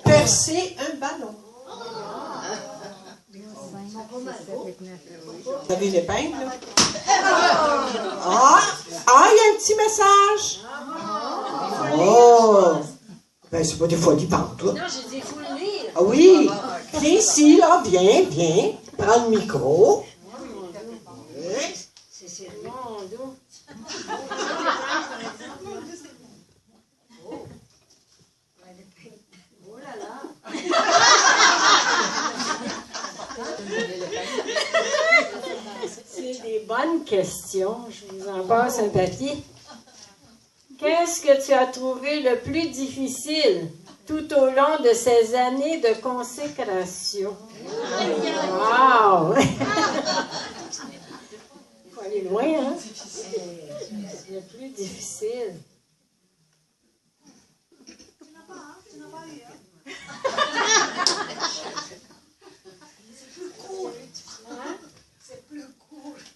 Percer un ballon. Vous avez une épingle, là? Ah, il y a un petit message. Oh! Ben, c'est pas des folies partout. Non, j'ai dit, il faut le lire. Ah oui! Viens ici, là, viens. Prends le micro. C'est sérieux, mon dos. Oh là là. C'est des bonnes questions. Je vous en passe un papier. Qu'est-ce que tu as trouvé le plus difficile tout au long de ces années de consécration? Wow! Il faut aller loin, hein? C'est le plus difficile.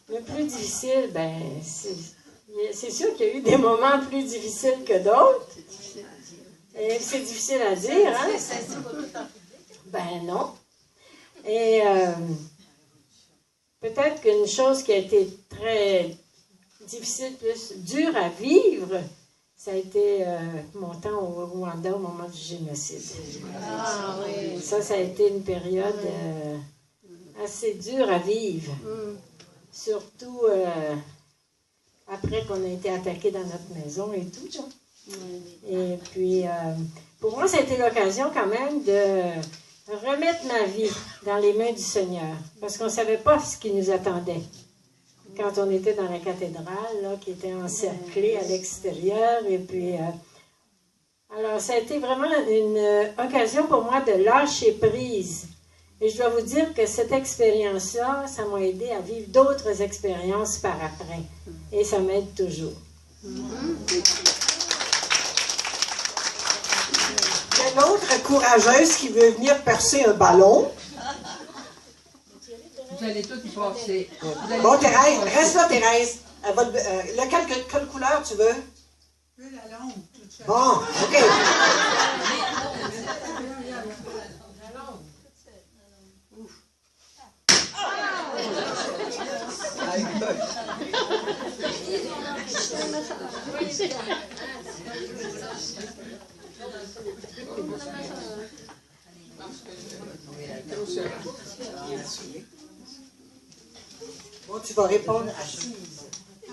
Le plus difficile, ben, c'est sûr qu'il y a eu des moments plus difficiles que d'autres. Et c'est difficile à dire, hein? Ben non. Et peut-être qu'une chose qui a été très difficile, plus dure à vivre, ça a été mon temps au Rwanda au moment du génocide. Ah oui. Ça a été une période assez dure à vivre. Surtout après qu'on a été attaqué dans notre maison et tout, genre. Et puis, pour moi, ça a été l'occasion quand même de remettre ma vie dans les mains du Seigneur. Parce qu'on ne savait pas ce qui nous attendait. Quand on était dans la cathédrale, là, qui était encerclée à l'extérieur. Et puis, alors, ça a été vraiment une occasion pour moi de lâcher prise. Et je dois vous dire que cette expérience-là, ça m'a aidé à vivre d'autres expériences par après. Et ça m'aide toujours. Il y a une autre courageuse qui veut venir percer un ballon. Vous allez tous y passer. Bon, Thérèse, reste là, Thérèse. Quelle couleur tu veux? Je veux la longue. Bon, OK. Bon, tu vas répondre assise. Je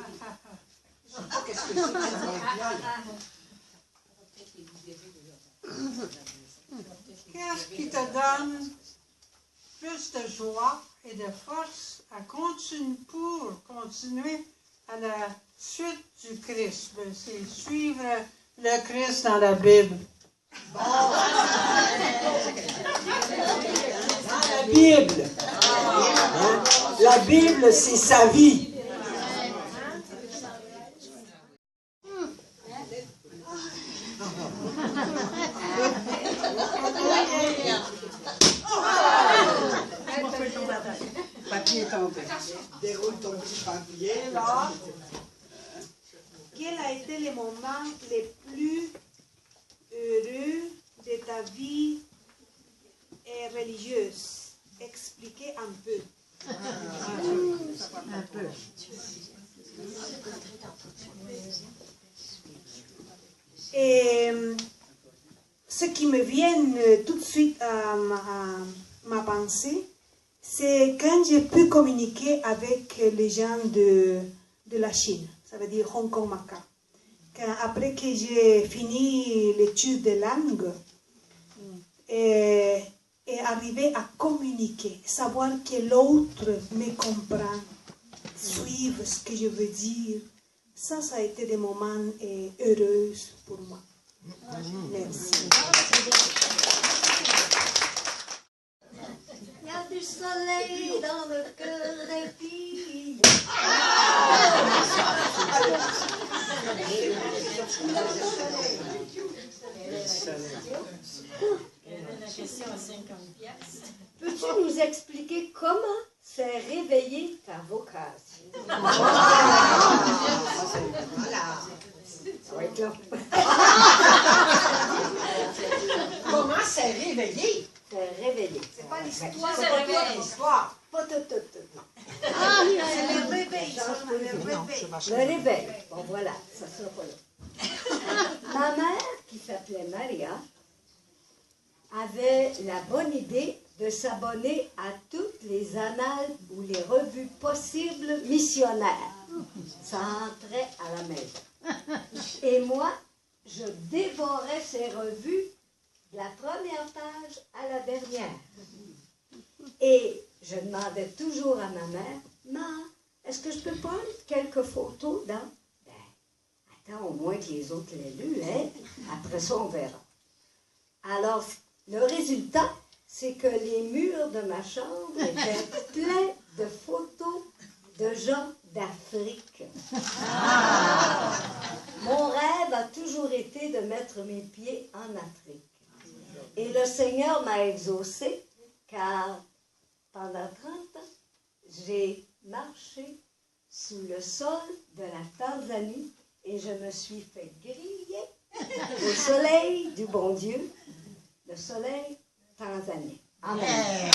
sais pas qu'est-ce que c'est. Qu'est-ce qui te donne plus de joie et de force à continuer à la suite du Christ? C'est suivre le Christ dans la Bible. Dans la Bible. Hein? La Bible, c'est sa vie. Papier est tombé. Déroule ton petit papier, là. Quel a été le moment le plus heureux de ta vie religieuse? Expliquez un peu. Un peu. Et ce qui me vient tout de suite à ma pensée, c'est quand j'ai pu communiquer avec les gens de la Chine, ça veut dire Hong Kong, Macau. Après que j'ai fini l'étude de langue, et arriver à communiquer, savoir que l'autre me comprend, suivre ce que je veux dire, ça a été des moments heureux pour moi. Merci. Il y a du soleil dans le cœur des filles. La question à 50 piastres. Peux-tu nous expliquer comment s'est réveillée ta vocation? Ça va être là. Comment Toi, C'est pas toi l'histoire. Pas tout. C'est le réveil, seulement le réveil. Le réveil. Bon, voilà, ça sera pas là. Ma mère, qui s'appelait Maria, avait la bonne idée de s'abonner à toutes les annales ou les revues possibles missionnaires. Ça entrait à la maison. Et moi, je dévorais ces revues de la première page à la dernière. Et je demandais toujours à ma mère, « Maman, est-ce que je peux prendre quelques photos dans... » Ben, attends au moins que les autres l'aient lu, hein? Après ça, on verra. Alors, le résultat, c'est que les murs de ma chambre étaient pleins de photos de gens d'Afrique. Mon rêve a toujours été de mettre mes pieds en Afrique. Et le Seigneur m'a exaucé, car pendant 30 ans, j'ai marché sous le sol de la Tanzanie et je me suis fait griller au soleil du bon Dieu, le soleil tanzanien. Amen.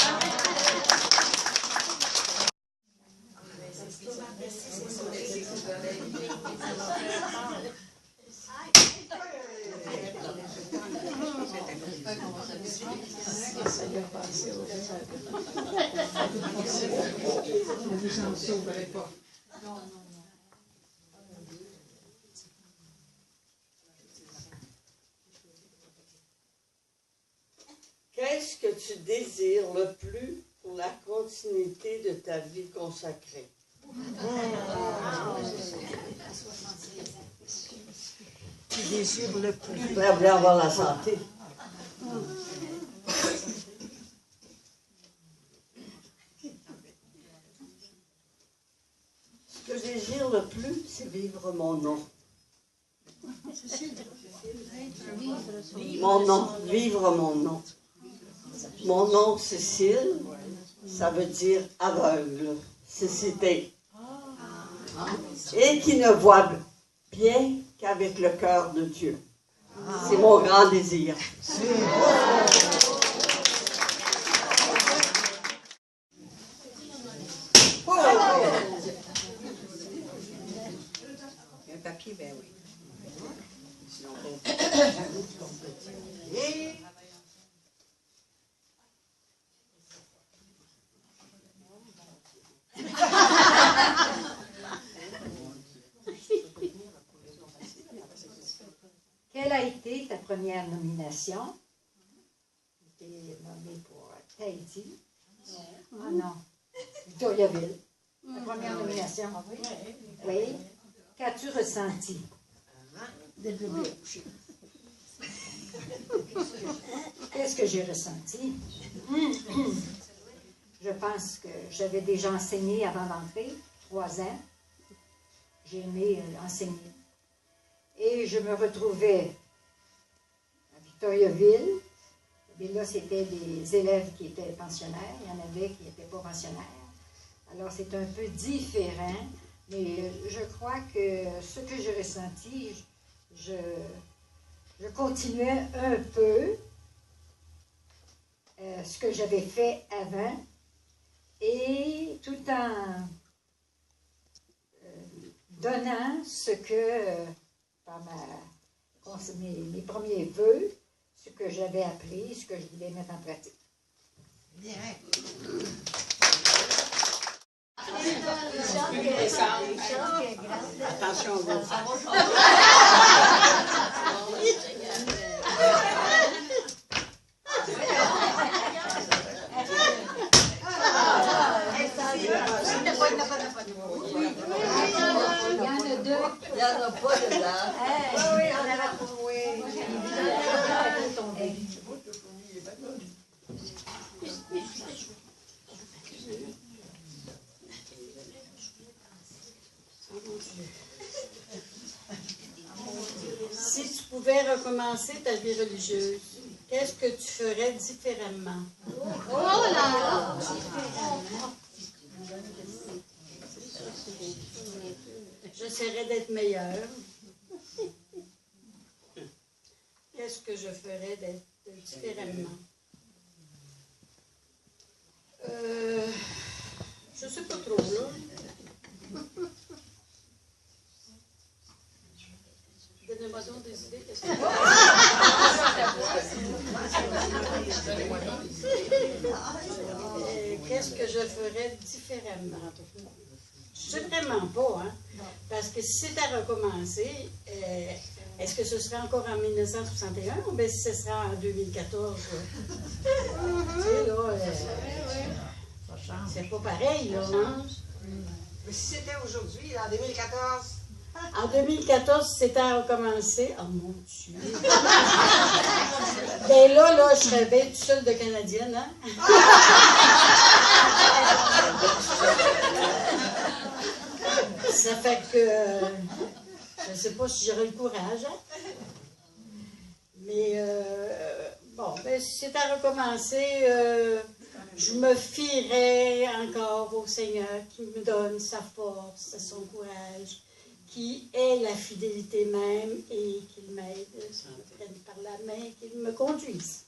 Ne vous en sauverez pas. Qu'est-ce que tu désires le plus pour la continuité de ta vie consacrée? Tu désires le plus. J'aimerais bien avoir la santé. Ce que je désire le plus, c'est vivre mon nom. Mon nom, vivre mon nom. Mon nom, Cécile, ça veut dire aveugle, cécité. Et qui ne voit bien qu'avec le cœur de Dieu. C'est mon grand désir. Un papier, ben oui. Et Quelle a été ta première nomination? Tu es nommée pour Tahiti. Ah non, Victoriaville. La première nomination. Oui. Qu'as-tu ressenti? Qu'est-ce que j'ai ressenti? Je pense que j'avais déjà enseigné avant d'entrer, 3 ans. J'ai aimé enseigner. Et je me retrouvais à Victoriaville. Et là, c'était des élèves qui étaient pensionnaires. Il y en avait qui n'étaient pas pensionnaires. Alors, c'est un peu différent. Mais je crois que ce que j'ai ressenti, je continuais un peu ce que j'avais fait avant. Et tout en donnant ce que... par mes premiers vœux, ce que j'avais appris, ce que je voulais mettre en pratique. Bien. Attention, vous. Il y en a 2. Il n'y en a pas de là. Oui, on avait trouvé. Si tu pouvais recommencer ta vie religieuse, qu'est-ce que tu ferais différemment? Oh là là! J'essaierais d'être meilleure. Qu'est-ce que je ferais d'être différemment? Donnez-moi donc des idées. Qu'est-ce que je ferais différemment? Je sais vraiment pas, hein? Parce que si c'était à recommencer, est-ce que ce serait encore en 1961 ou bien si ce sera en 2014? Tu sais, là, c'est pas pareil, là, hein? Mais si c'était aujourd'hui, en 2014, En 2014, si c'était à recommencer, oh mon Dieu! Ben là, je serais bien toute seule de Canadienne, hein? Ça fait que je ne sais pas si j'aurais le courage, hein? Mais bon, ben, si c'était à recommencer, je me fierais encore au Seigneur qui me donne sa force, son courage, qui est la fidélité même et qu'il m'aide, qu'il me prenne par la main, qu'il me conduise.